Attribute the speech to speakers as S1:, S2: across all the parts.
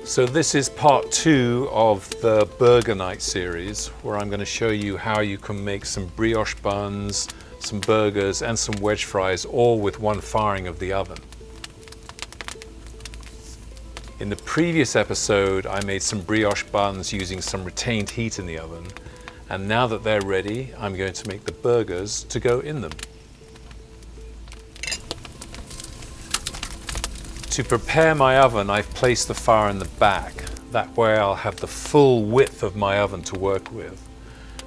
S1: So this is part 2 of the burger night series, where I'm going to show you how you can make some brioche buns, some burgers and some wedge fries, all with one firing of the oven. In the previous episode I made some brioche buns using some retained heat in the oven, and now that they're ready I'm going to make the burgers to go in them. To prepare my oven, I've placed the fire in the back. That way I'll have the full width of my oven to work with.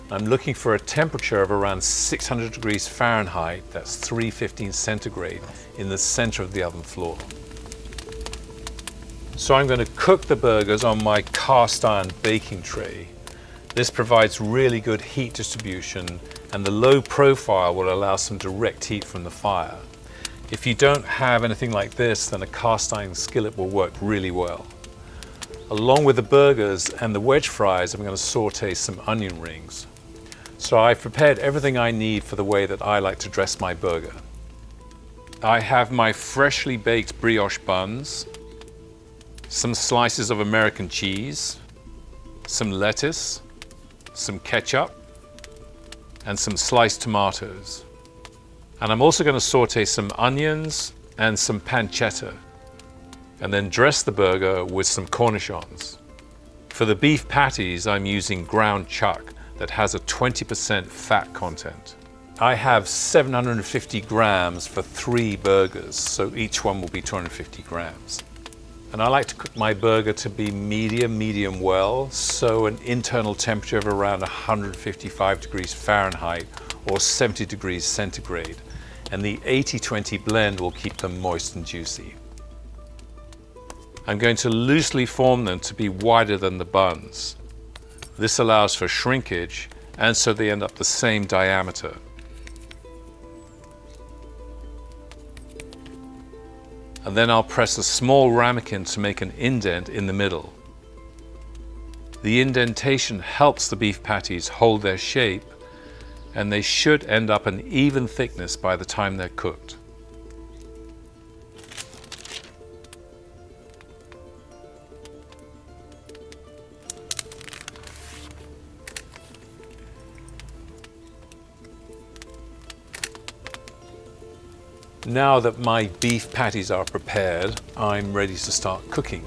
S1: I'm looking for a temperature of around 600 degrees Fahrenheit, that's 315 centigrade, in the center of the oven floor. So I'm going to cook the burgers on my cast iron baking tray. This provides really good heat distribution, and the low profile will allow some direct heat from the fire. If you don't have anything like this, then a cast iron skillet will work really well. Along with the burgers and the wedge fries, I'm going to saute some onion rings. So I've prepared everything I need for the way that I like to dress my burger. I have my freshly baked brioche buns, some slices of American cheese, some lettuce, some ketchup, and some sliced tomatoes. And I'm also going to saute some onions and some pancetta, and then dress the burger with some cornichons. For the beef patties, I'm using ground chuck that has a 20% fat content. I have 750 grams for 3 burgers, so each one will be 250 grams. And I like to cook my burger to be medium well, so an internal temperature of around 155 degrees Fahrenheit or 70 degrees centigrade. And the 80-20 blend will keep them moist and juicy. I'm going to loosely form them to be wider than the buns. This allows for shrinkage, and so they end up the same diameter. And then I'll press a small ramekin to make an indent in the middle. The indentation helps the beef patties hold their shape, and they should end up an even thickness by the time they're cooked. Now that my beef patties are prepared, I'm ready to start cooking.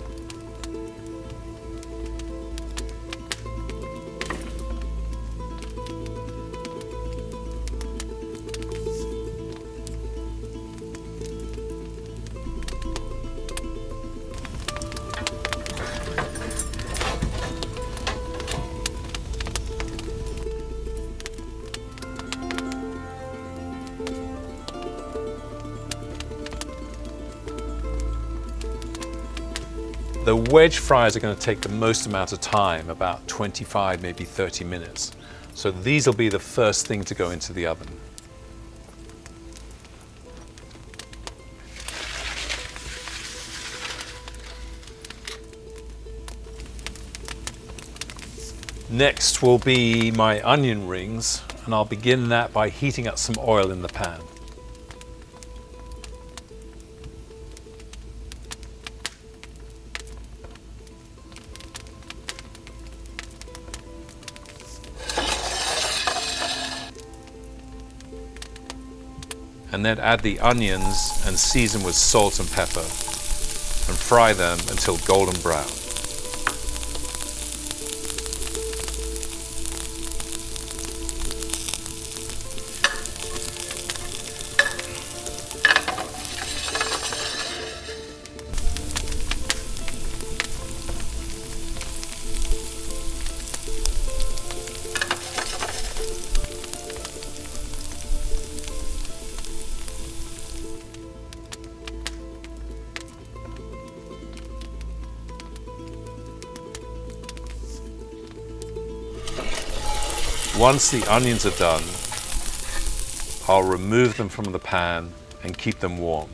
S1: The wedge fries are going to take the most amount of time, about 25, maybe 30 minutes. So these will be the first thing to go into the oven. Next will be my onion rings, and I'll begin that by heating up some oil in the pan. And then add the onions and season with salt and pepper and fry them until golden brown. Once the onions are done, I'll remove them from the pan and keep them warm.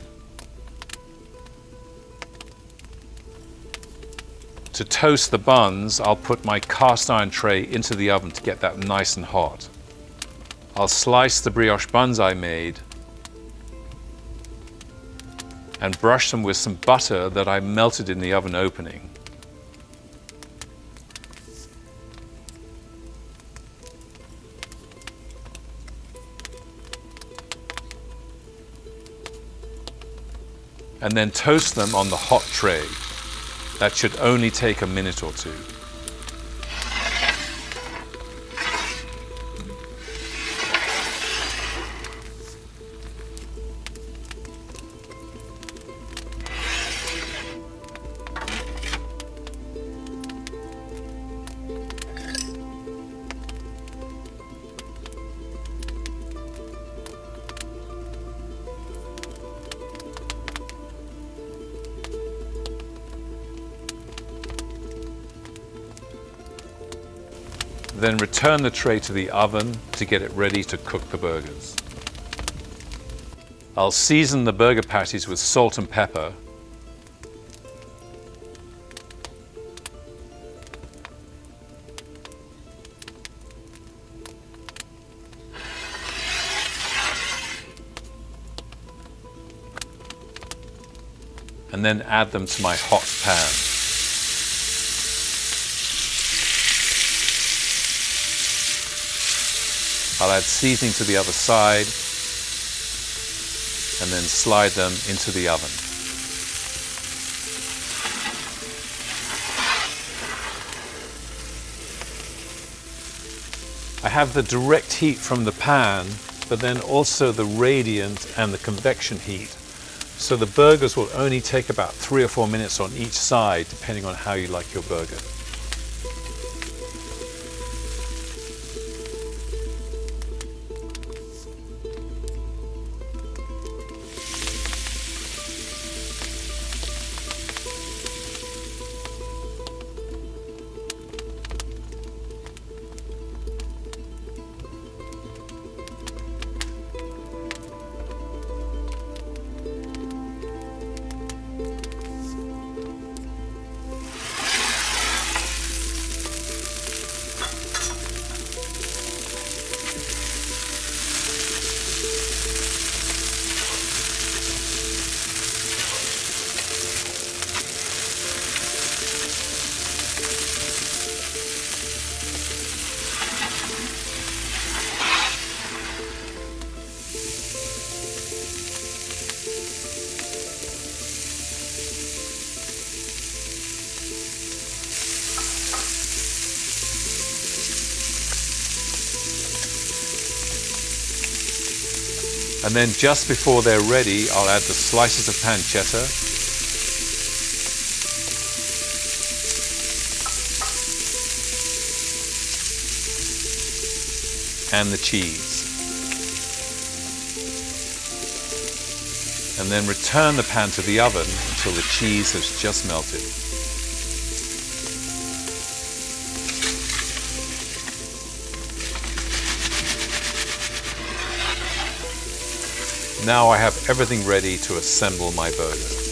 S1: To toast the buns, I'll put my cast iron tray into the oven to get that nice and hot. I'll slice the brioche buns I made and brush them with some butter that I melted in the oven opening. and then toast them on the hot tray. That should only take a minute or two. Then return the tray to the oven to get it ready to cook the burgers. I'll season the burger patties with salt and pepper. And then add them to my hot pan. I'll add seasoning to the other side and then slide them into the oven. I have the direct heat from the pan, but then also the radiant and the convection heat. So the burgers will only take about 3 or 4 minutes on each side, depending on how you like your burger. And then just before they're ready, I'll add the slices of pancetta. And the cheese. And then return the pan to the oven until the cheese has just melted. Now I have everything ready to assemble my burger.